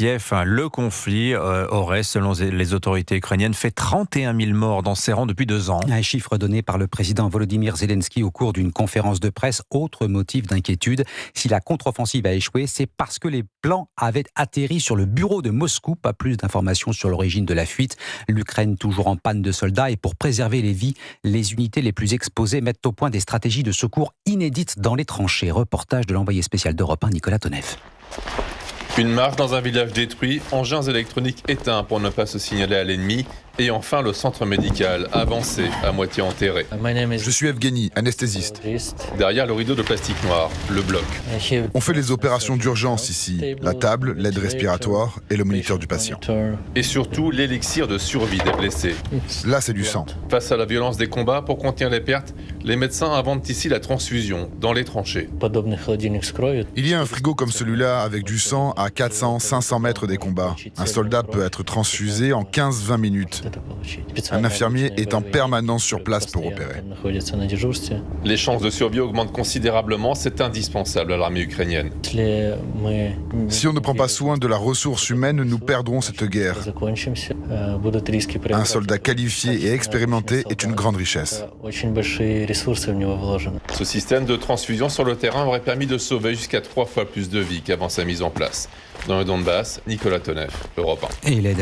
Kiev. Le conflit aurait, selon les autorités ukrainiennes, fait 31 000 morts dans ses rangs depuis 2 ans. Un chiffre donné par le président Volodymyr Zelensky au cours d'une conférence de presse. Autre motif d'inquiétude, si la contre-offensive a échoué, c'est parce que les plans avaient atterri sur le bureau de Moscou. Pas plus d'informations sur l'origine de la fuite. L'Ukraine toujours en panne de soldats et pour préserver les vies, les unités les plus exposées mettent au point des stratégies de secours inédites dans les tranchées. Reportage de l'envoyé spécial d'Europe 1, Nicolas Tonev. Une marche dans un village détruit, engins électroniques éteints pour ne pas se signaler à l'ennemi. Et enfin, le centre médical, avancé, à moitié enterré. Je suis Evgeny, anesthésiste. Derrière le rideau de plastique noir, le bloc. On fait les opérations d'urgence ici. La table, l'aide respiratoire et le moniteur du patient. Et surtout, l'élixir de survie des blessés. Là, c'est du sang. Face à la violence des combats, pour contenir les pertes, les médecins inventent ici la transfusion, dans les tranchées. Il y a un frigo comme celui-là avec du sang à 400-500 mètres des combats. Un soldat peut être transfusé en 15-20 minutes. Un infirmier est en permanence sur place pour opérer. Les chances de survie augmentent considérablement, c'est indispensable à l'armée ukrainienne. Si on ne prend pas soin de la ressource humaine, nous perdrons cette guerre. Un soldat qualifié et expérimenté est une grande richesse. Ce système de transfusion sur le terrain aurait permis de sauver jusqu'à 3 fois plus de vies qu'avant sa mise en place. Dans le Donbass, Nicolas Tonev, Europe 1. Et l'aide